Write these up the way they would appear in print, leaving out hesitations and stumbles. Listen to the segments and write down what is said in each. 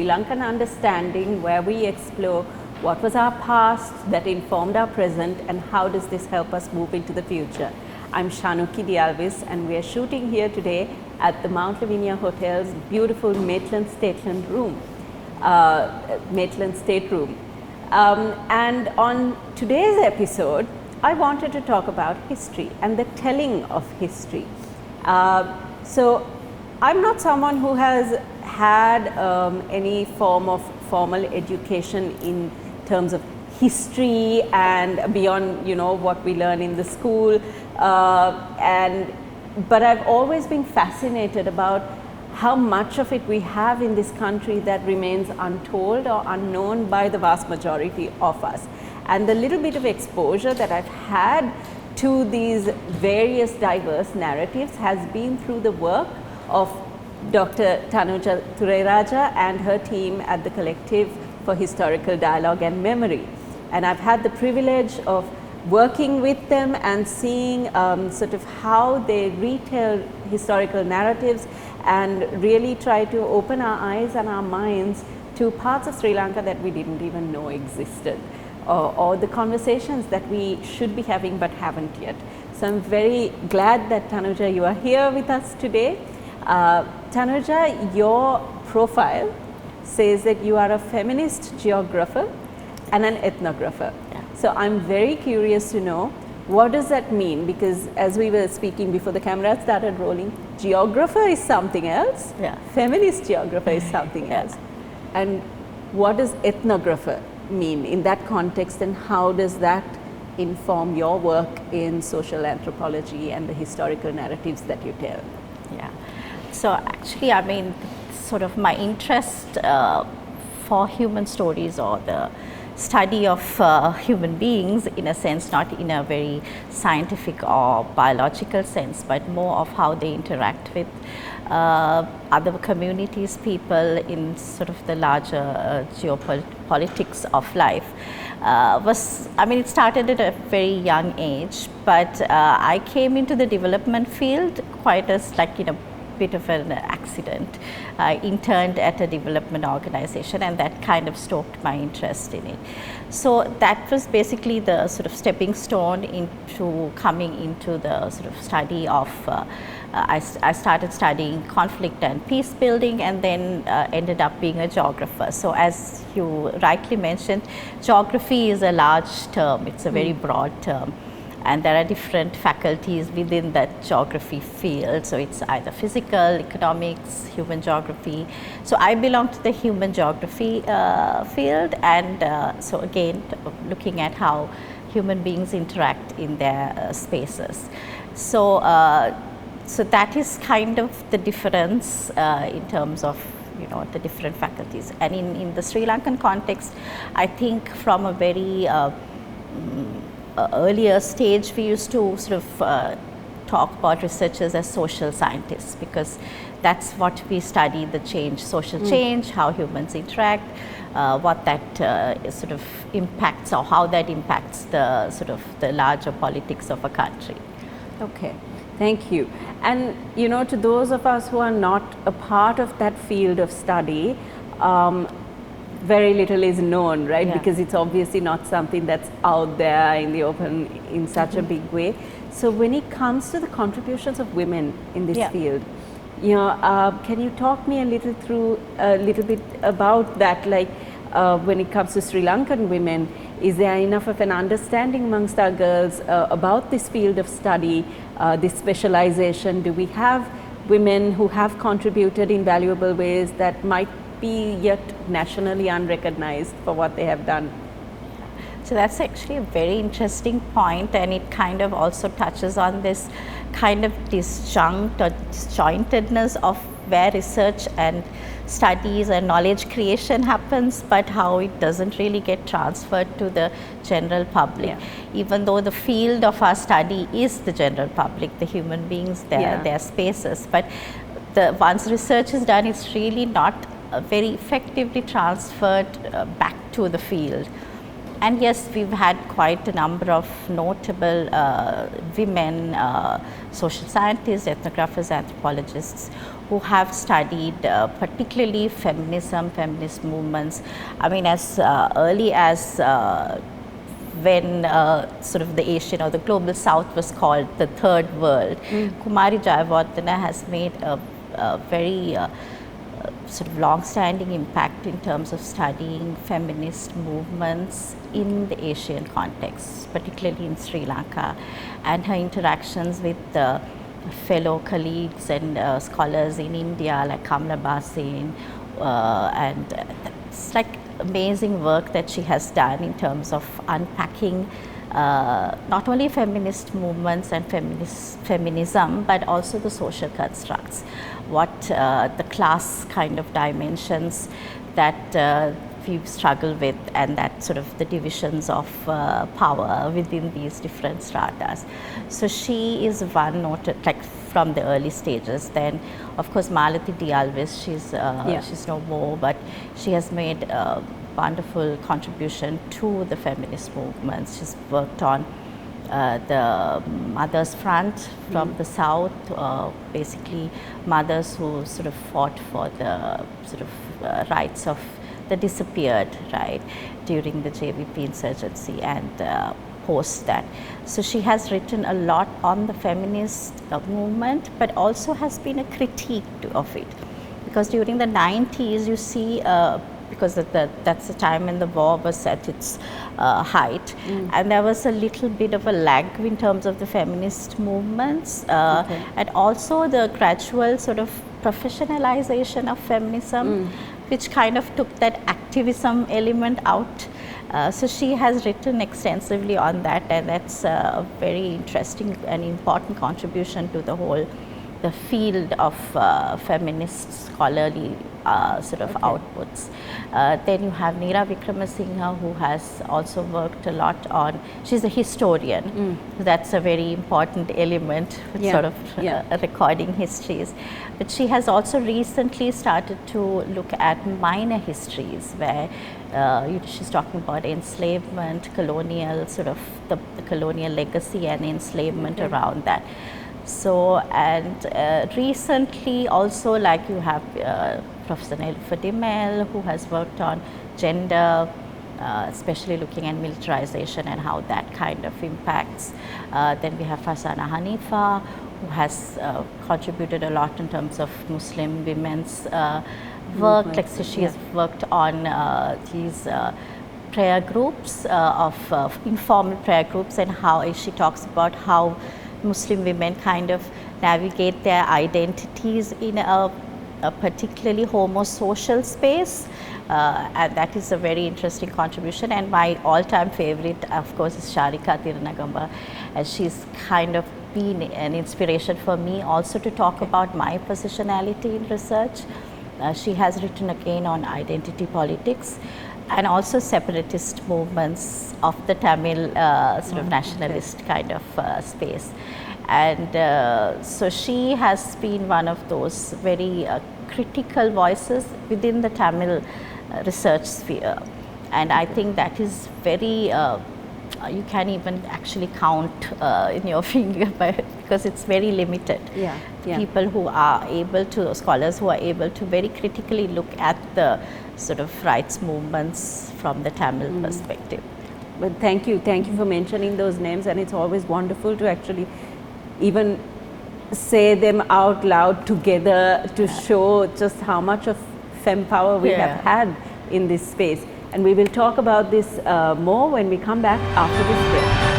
Lankan Understanding, where we explore what was our past that informed our present and how does this help us move into the future. I'm Shanuki Dialvis and we are shooting here today at the Mount Lavinia Hotel's beautiful Maitland Stateroom. And on today's episode, I wanted to talk about history and the telling of history. So I'm not someone who has had any form of formal education in terms of history and beyond, what we learn in the school. But I've always been fascinated about how much of it we have in this country that remains untold or unknown by the vast majority of us. And the little bit of exposure that I've had to these various diverse narratives has been through the work of Dr. Tanuja Thurairajah and her team at the Collective for Historical Dialogue and Memory. And I've had the privilege of working with them and seeing sort of how they retell historical narratives and really try to open our eyes and our minds to parts of Sri Lanka that we didn't even know existed, or the conversations that we should be having but haven't yet. So I'm very glad that Tanuja, you are here with us today. Tanuja, your profile says that you are a feminist geographer and an ethnographer. Yeah. So I'm very curious to know, what does that mean? Because as we were speaking before the camera started rolling, geographer is something else, feminist geographer is something else. And what does ethnographer mean in that context, and how does that inform your work in social anthropology and the historical narratives that you tell? Yeah. So actually, I mean, sort of my interest for human stories or the study of human beings, in a sense, not in a very scientific or biological sense, but more of how they interact with other communities, people in sort of the larger geopolitics of life. It started at a very young age, but I came into the development field quite as bit of an accident. I interned at a development organization, and that kind of stoked my interest in it. So that was basically the sort of stepping stone into coming into the sort of study of, I started studying conflict and peace building, and then ended up being a geographer. So as you rightly mentioned, geography is a large term, it's a very broad term. And there are different faculties within that geography field. So it's either physical, economics, human geography. So I belong to the human geography field, and so again, looking at how human beings interact in their spaces. So, so that is kind of the difference in terms of the different faculties. And in the Sri Lankan context, I think from a very earlier stage, we used to sort of talk about researchers as social scientists, because that's what we study, the change, social change, how humans interact, what that sort of impacts, or how that impacts the sort of the larger politics of a country. Okay, thank you. And to those of us who are not a part of that field of study, very little is known, right? Because it's obviously not something that's out there in the open in such a big way. So when it comes to the contributions of women in this field, can you talk me a little bit about that? Like when it comes to Sri Lankan women, is there enough of an understanding amongst our girls about this field of study, this specialization? Do we have women who have contributed in valuable ways that might be yet nationally unrecognized for what they have done? So that's actually a very interesting point, and it kind of also touches on this kind of disjunct or disjointedness of where research and studies and knowledge creation happens, but how it doesn't really get transferred to the general public. Even though the field of our study is the general public, the human beings, their spaces, but once research is done, it's really not very effectively transferred back to the field. And yes, we've had quite a number of notable women social scientists, ethnographers, anthropologists who have studied particularly feminism, feminist movements. I mean, as early as when sort of the Asian or the global South was called the Third World, Kumari Jayawardena has made a very sort of long-standing impact in terms of studying feminist movements in the Asian context, particularly in Sri Lanka, and her interactions with fellow colleagues and scholars in India like Kamla Basin, and it's like amazing work that she has done in terms of unpacking not only feminist movements and feminism, but also the social constructs, what the class kind of dimensions that we struggle with, and that sort of the divisions of power within these different stratas. So she is one noted, like from the early stages. Then of course Malati Dialvis, she's no more, but she has made a wonderful contribution to the feminist movements. She's worked on the mothers front from the south, basically mothers who sort of fought for the sort of rights of the disappeared, right, during the JVP insurgency and post that. So she has written a lot on the feminist movement, but also has been a critique of it, because during the 90s you see because that's the time when the war was at its height, and there was a little bit of a lag in terms of the feminist movements, and also the gradual sort of professionalization of feminism, which kind of took that activism element out. So she has written extensively on that, and that's a very interesting and important contribution to the whole the field of feminist scholarly sort of outputs. Then you have Neera Wickramasinghe, who has also worked a lot on, she's a historian, so that's a very important element, sort of recording histories. But she has also recently started to look at minor histories, where she's talking about enslavement, colonial sort of the colonial legacy and enslavement around that. So, and recently also, like you have Professor Nelfer Dimel, who has worked on gender, especially looking at militarization and how that kind of impacts. Then we have Farzana Hanifa, who has contributed a lot in terms of Muslim women's work. Like, so she has worked on these prayer groups, of informal prayer groups, and how she talks about how Muslim women kind of navigate their identities in a particularly homosocial space, and that is a very interesting contribution. And my all-time favorite, of course, is Sharika Tirunagamba, and she's kind of been an inspiration for me also to talk about my positionality in research. She has written again on identity politics and also separatist movements of the Tamil sort of nationalist kind of space. And so she has been one of those very critical voices within the Tamil research sphere. And I think that is very, you can't even actually count in your finger, because it's very limited. People who are able to, scholars who are able to very critically look at the sort of rights movements from the Tamil perspective. But thank you for mentioning those names, and it's always wonderful to actually even say them out loud together to show just how much of fem power we have had in this space. And we will talk about this more when we come back after this break.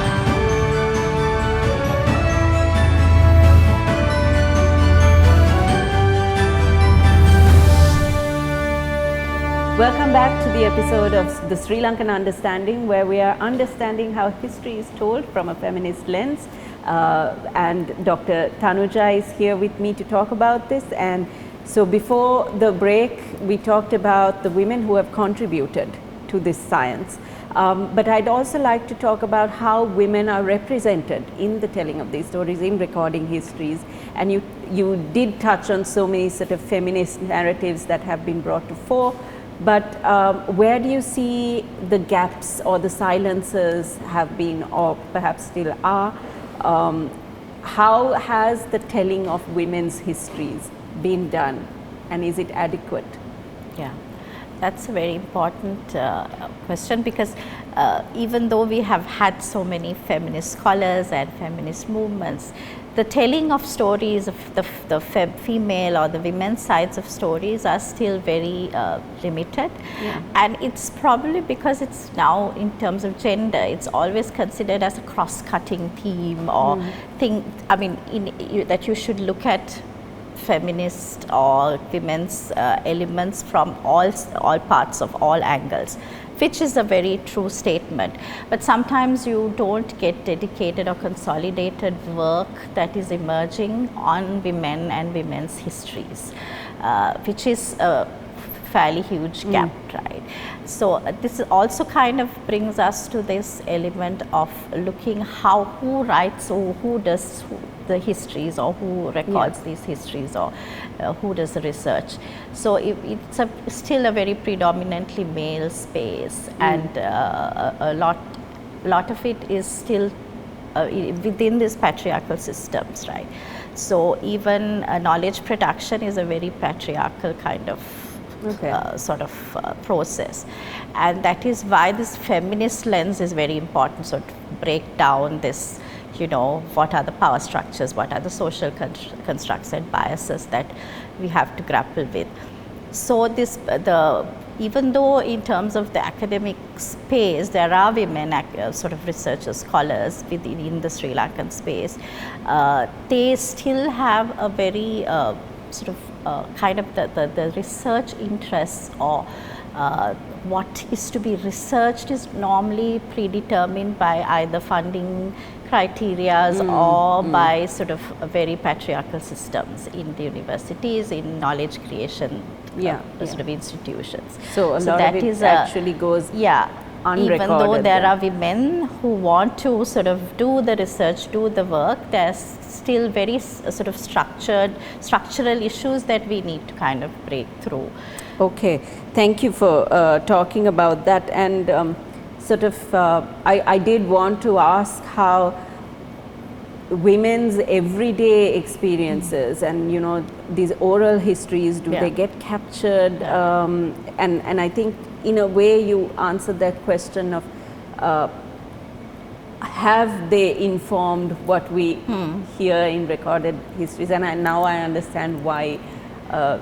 Welcome back to the episode of the Sri Lankan Understanding, where we are understanding how history is told from a feminist lens. And Dr. Tanuja is here with me to talk about this. And so before the break, we talked about the women who have contributed to this science. But I'd also like to talk about how women are represented in the telling of these stories, in recording histories. And you did touch on so many sort of feminist narratives that have been brought to fore. But where do you see the gaps or the silences have been, or perhaps still are? How has the telling of women's histories been done, and is it adequate? Yeah, that's a very important question, because even though we have had so many feminist scholars and feminist movements, the telling of stories of the female or the women's sides of stories are still very limited. Yeah. And it's probably because it's now, in terms of gender, it's always considered as a cross-cutting theme or thing. I mean, that you should look at feminist or women's elements from all parts of all angles, which is a very true statement. But sometimes you don't get dedicated or consolidated work that is emerging on women and women's histories, which is a fairly huge gap, right? So this also kind of brings us to this element of looking who writes or who does the histories, or who records these histories, or who does the research. So it's still a very predominantly male space, and a lot of it is still within these patriarchal systems, right? So even knowledge production is a very patriarchal kind of sort of process, and that is why this feminist lens is very important. So to break down this, what are the power structures, what are the social constructs and biases that we have to grapple with. So even though in terms of the academic space there are women sort of researchers, scholars within the Sri Lankan space, they still have a very sort of kind of the research interests, or what is to be researched is normally predetermined by either funding criterias or by sort of very patriarchal systems in the universities, in knowledge creation sort of institutions. So a lot of it actually goes unrecorded. Even though there are women who want to sort of do the research, do the work, there's still very sort of structural issues that we need to kind of break through. Okay, thank you for talking about that. And sort of, I did want to ask how women's everyday experiences and these oral histories, do they get captured? And I think in a way you answered that question of have they informed what we hear in recorded histories, and now I understand why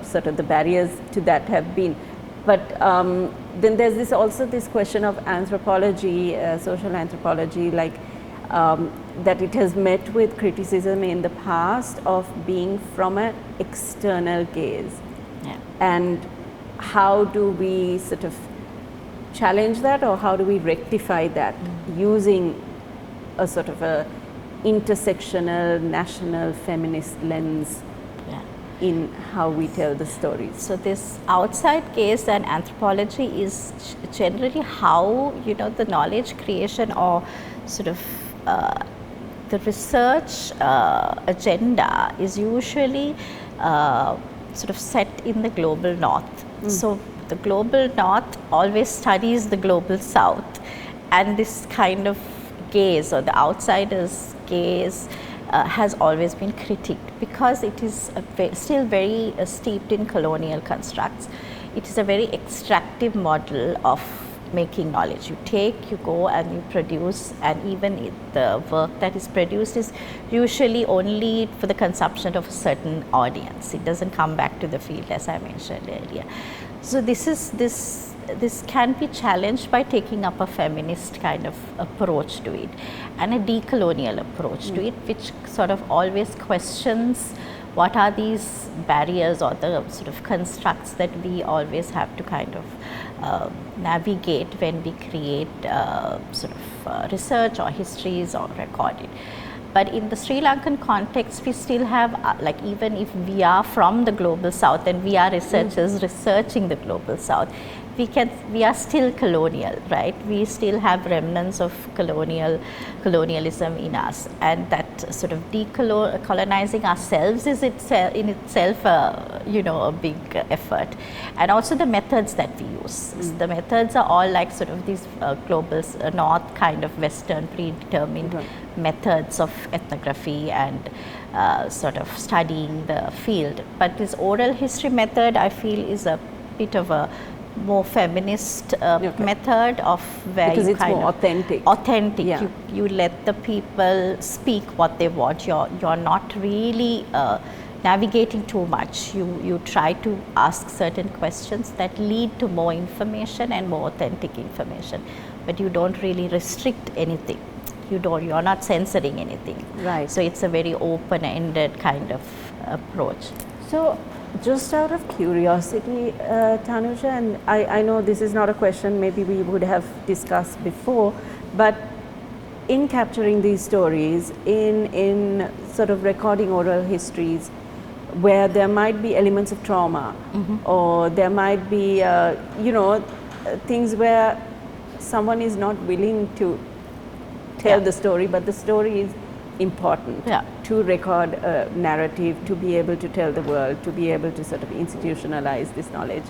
sort of the barriers to that have been. But then there's also this question of anthropology, social anthropology, like that it has met with criticism in the past of being from an external gaze. And how do we sort of challenge that, or how do we rectify that using a sort of a intersectional, national, feminist lens in how we tell the stories? So this outside gaze and anthropology is generally how the knowledge creation or sort of the research agenda is usually sort of set in the global north. So the global north always studies the global south, and this kind of gaze, or the outsider's gaze, has always been critiqued because it is still very steeped in colonial constructs. It is a very extractive model of making knowledge. You take, you go and you produce, and even the work that is produced is usually only for the consumption of a certain audience. It doesn't come back to the field, as I mentioned earlier. So this can be challenged by taking up a feminist kind of approach to it, and a decolonial approach to it, which sort of always questions what are these barriers or the sort of constructs that we always have to kind of navigate when we create sort of research or histories or record it. But in the Sri Lankan context, we still have, like, even if we are from the global south and we are researchers researching the global south, we are still colonial, right? We still have remnants of colonialism in us, and that sort of decolonizing ourselves is in itself a big effort. And also the methods that we use. The methods are all like sort of these global north kind of Western predetermined methods of ethnography and sort of studying the field. But this oral history method, I feel, is a bit of a more feminist method of where because you it's kind more of authentic. Yeah. You let the people speak what they want. You're not really navigating too much. You try to ask certain questions that lead to more information and more authentic information, but you don't really restrict anything. You're not censoring anything. Right. So it's a very open-ended kind of approach. So, just out of curiosity, Tanuja, and I know this is not a question maybe we would have discussed before, but in capturing these stories, in sort of recording oral histories, where there might be elements of trauma, or there might be, things where someone is not willing to tell the story, but the story is important to record a narrative, to be able to tell the world, to be able to sort of institutionalize this knowledge.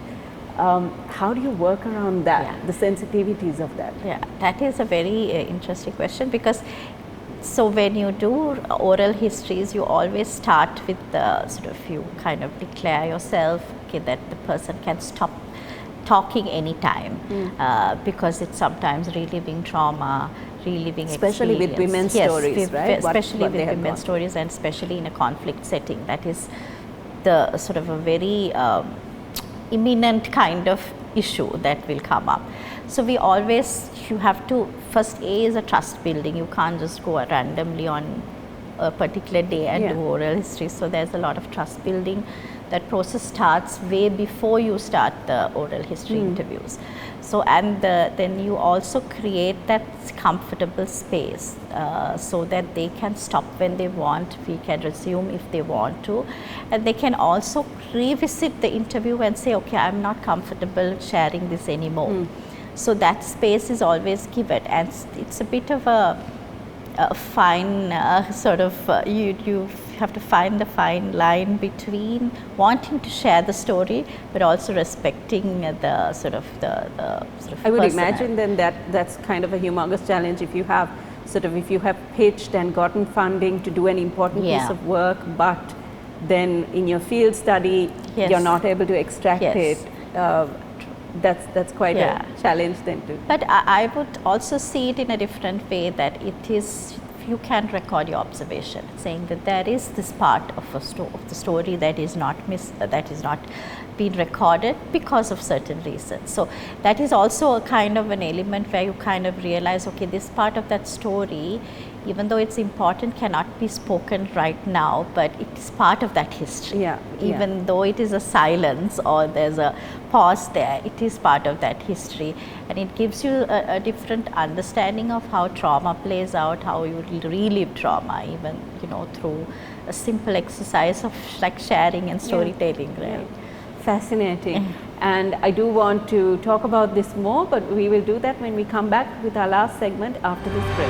How do you work around that, the sensitivities of that? Yeah, that is a very interesting question, because so when you do oral histories, you always start with the sort of, you kind of declare yourself, okay, that the person can stop talking anytime, because it's sometimes reliving trauma, reliving especially experience. with women's stories, right? Especially with women's stories, and especially in a conflict setting. That is the sort of a very imminent kind of issue that will come up. So we always, you have to, first A is a trust building. You can't just go randomly on a particular day and do oral history. So there's a lot of trust building. That process starts way before you start the oral history interviews. So, and then you also create that comfortable space so that they can stop when they want, we can resume if they want to, and they can also revisit the interview and say, okay, I'm not comfortable sharing this anymore. So that space is always given, and it's a bit of a fine sort of, you have to find the fine line between wanting to share the story but also respecting the sort of I would imagine then that's kind of a humongous challenge if you have pitched and gotten funding to do an important piece of work, but then in your field study you're not able to extract it. That's quite a challenge then too. But I would also see it in a different way, that it is, you can record your observation, saying that there is this part of the story that is not been recorded because of certain reasons. So that is also a kind of an element where you kind of realize, okay, this part of that story, even though it's important, cannot be spoken right now, but it is part of that history. Even though it is a silence or there's a pause there, it is part of that history, and it gives you a different understanding of how trauma plays out, how you relive trauma, even through a simple exercise of like sharing and storytelling, right? Fascinating. And I do want to talk about this more, but we will do that when we come back with our last segment after this break.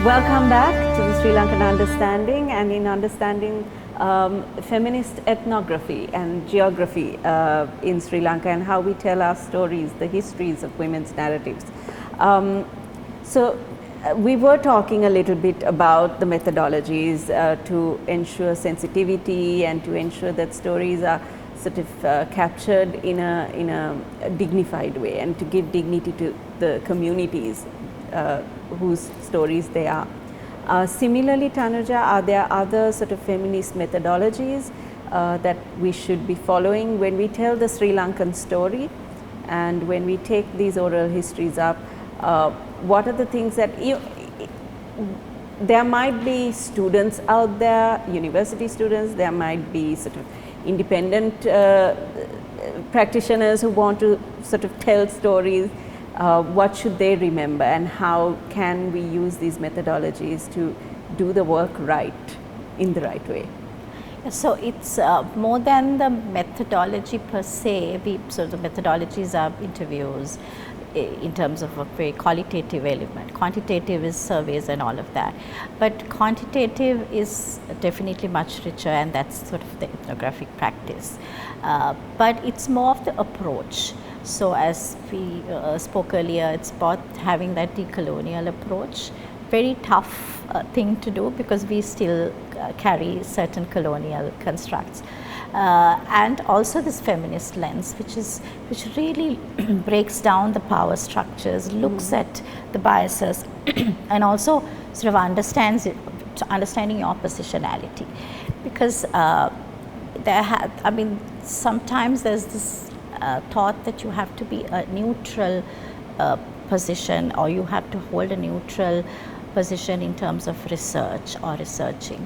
Welcome back to the Sri Lankan Understanding, and in understanding feminist ethnography and geography in Sri Lanka and how we tell our stories, the histories of women's narratives. So we were talking a little bit about the methodologies to ensure sensitivity and to ensure that stories are sort of captured in a dignified way, and to give dignity to the communities whose stories they are. Similarly, Tanuja, are there other sort of feminist methodologies that we should be following when we tell the Sri Lankan story, and when we take these oral histories up? What are the things that there might be students out there, university students, there might be sort of independent practitioners who want to sort of tell stories, what should they remember, and how can we use these methodologies to do the work right, in the right way? So it's more than the methodology per se. So the methodologies are interviews in terms of a very qualitative element. Quantitative is surveys and all of that. But quantitative is definitely much richer, and that's sort of the ethnographic practice. But it's more of the approach. So as we spoke earlier, it's about having that decolonial approach. Very tough thing to do because we still carry certain colonial constructs, and also this feminist lens, which really breaks down the power structures, looks at the biases, and also sort of understanding your positionality, because sometimes there's this thought that you have to be a neutral position, or you have to hold a neutral position in terms of research or researching.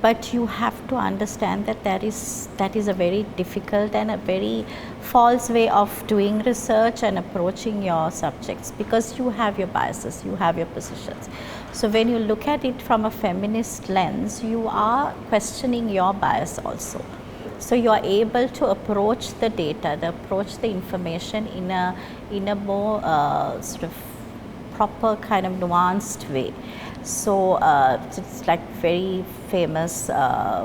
But you have to understand that that is a very difficult and a very false way of doing research and approaching your subjects, because you have your biases, you have your positions. So when you look at it from a feminist lens, you are questioning your bias also. So you are able to approach the data, approach the information in a more sort of proper kind of nuanced way. So it's like very famous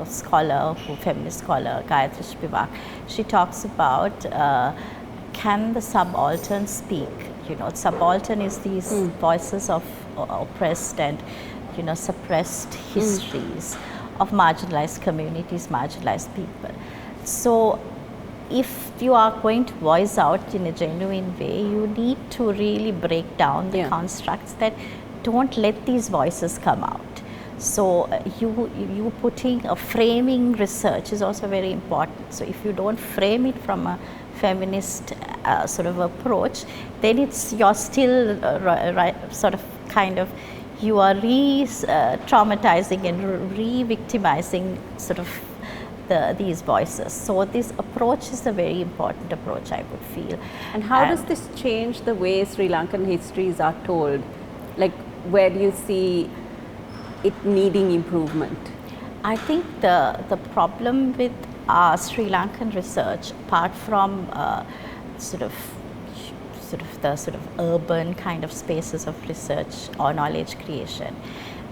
scholar, feminist scholar, Gayatri Spivak. She talks about can the subaltern speak? You know, subaltern is these voices of oppressed and suppressed histories of marginalized communities, marginalized people. So if you are going to voice out in a genuine way, you need to really break down the constructs that don't let these voices come out. So you putting a framing research is also very important. So if you don't frame it from a feminist sort of approach, then you're still sort of kind of, you are traumatizing and re-victimizing sort of these voices. So this approach is a very important approach, I would feel. And how does this change the way Sri Lankan histories are told? Like, where do you see it needing improvement? I think the problem with our Sri Lankan research, apart from sort of the urban kind of spaces of research or knowledge creation,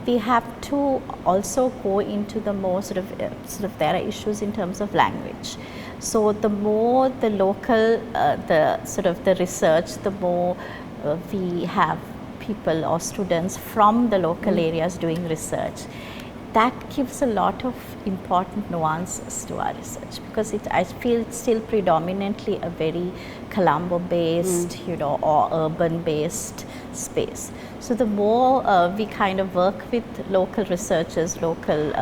we have to also go into the more sort of there are issues in terms of language. So the more the local the research, the more we have people or students from the local areas doing research, that gives a lot of important nuances to our research, because I feel it's still predominantly a very Colombo based or urban based space. So the more we kind of work with local researchers, local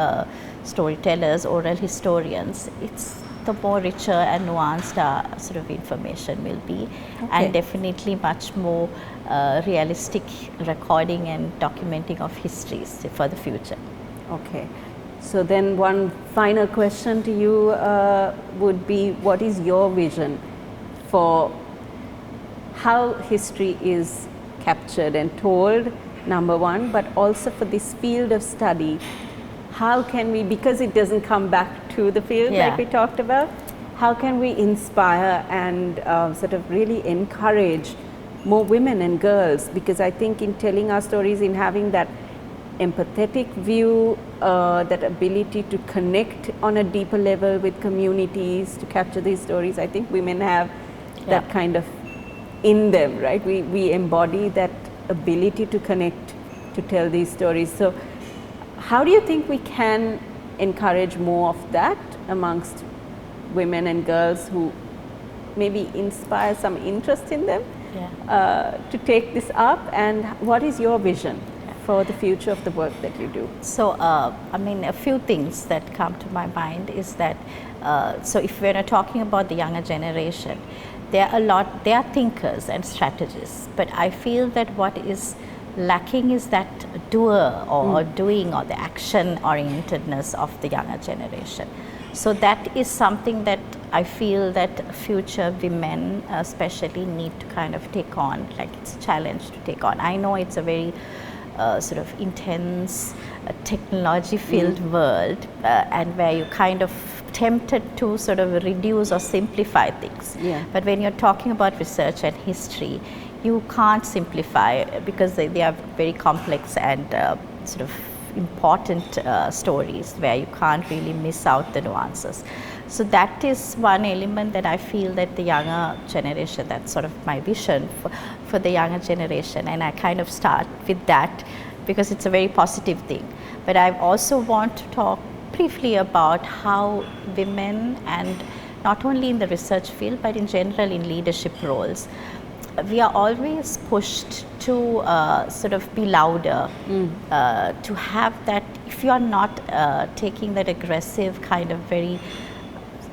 storytellers, oral historians, it's the more richer and nuanced our sort of information will be, and definitely much more realistic recording and documenting of histories for the future. Okay. So then one final question to you would be, what is your vision for how history is captured and told, number one, but also for this field of study, how can we, because it doesn't come back to the field like we talked about, how can we inspire and sort of really encourage more women and girls? Because I think in telling our stories, in having that empathetic view, that ability to connect on a deeper level with communities, to capture these stories, I think women have that kind of in them, right? We embody that ability to connect, to tell these stories. So how do you think we can encourage more of that amongst women and girls who maybe inspire some interest in them to take this up? And what is your vision for the future of the work that you do? So, I mean, a few things that come to my mind is that, so if we're talking about the younger generation, they are thinkers and strategists, but I feel that what is lacking is that doer or doing, or the action orientedness of the younger generation. So that is something that I feel that future women especially need to kind of take on, like it's a challenge to take on. I know it's a very sort of intense, technology filled world, and where you kind of tempted to sort of reduce or simplify things. Yeah. But when you're talking about research and history, you can't simplify because they are very complex and sort of important stories where you can't really miss out the nuances. So that is one element that I feel that the younger generation, that's sort of my vision for the younger generation, and I kind of start with that because it's a very positive thing. But I also want to talk briefly about how women, and not only in the research field but in general in leadership roles, we are always pushed to sort of be louder, to have that, if you are not taking that aggressive kind of very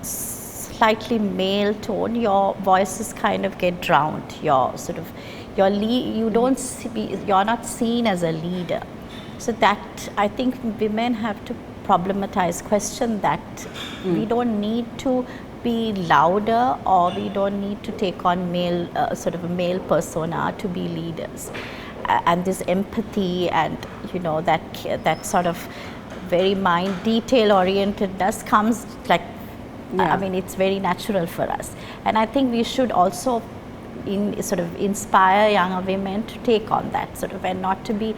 slightly male tone, your voices kind of get drowned. Your sort of you don't you're not seen as a leader. So that I think women have to problematize, question that. We don't need to be louder, or we don't need to take on male sort of a male persona to be leaders. And this empathy and that sort of very mind detail orientedness comes like, I mean, it's very natural for us. And I think we should also sort of inspire younger women to take on that sort of, and not to be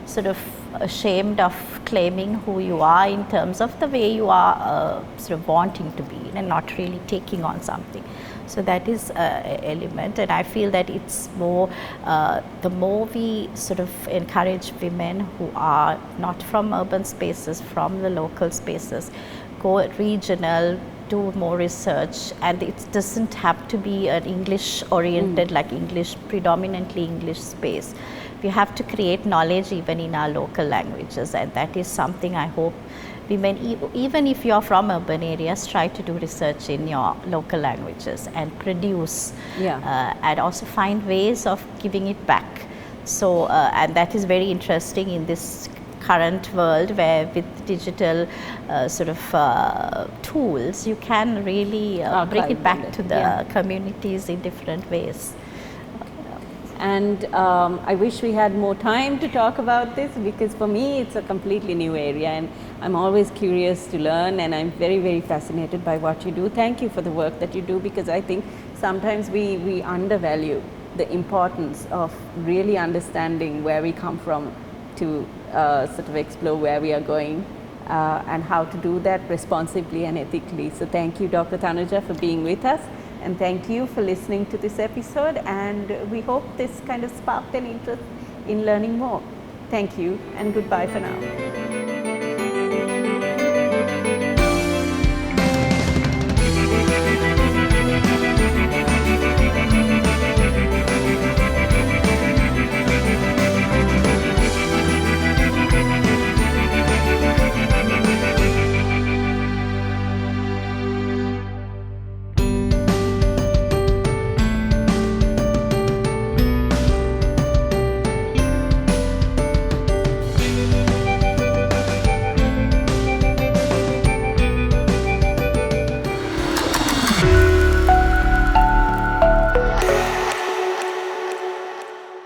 sort of ashamed of claiming who you are in terms of the way you are sort of wanting to be, and not really taking on something. So that is an element, and I feel that it's more, the more we sort of encourage women who are not from urban spaces, from the local spaces, go regional, do more research, and it doesn't have to be an English oriented, like predominantly English space. We have to create knowledge even in our local languages, and that is something I hope women, even if you're from urban areas, try to do research in your local languages and produce, and also find ways of giving it back. So, and that is very interesting in this current world, where with digital sort of tools, you can really bring it back to the communities in different ways. And I wish we had more time to talk about this, because for me it's a completely new area, and I'm always curious to learn, and I'm very, very fascinated by what you do. Thank you for the work that you do, because I think sometimes we undervalue the importance of really understanding where we come from to sort of explore where we are going, and how to do that responsibly and ethically. So thank you, Dr. Tanuja, for being with us. And thank you for listening to this episode, and we hope this kind of sparked an interest in learning more. Thank you, and goodbye for now.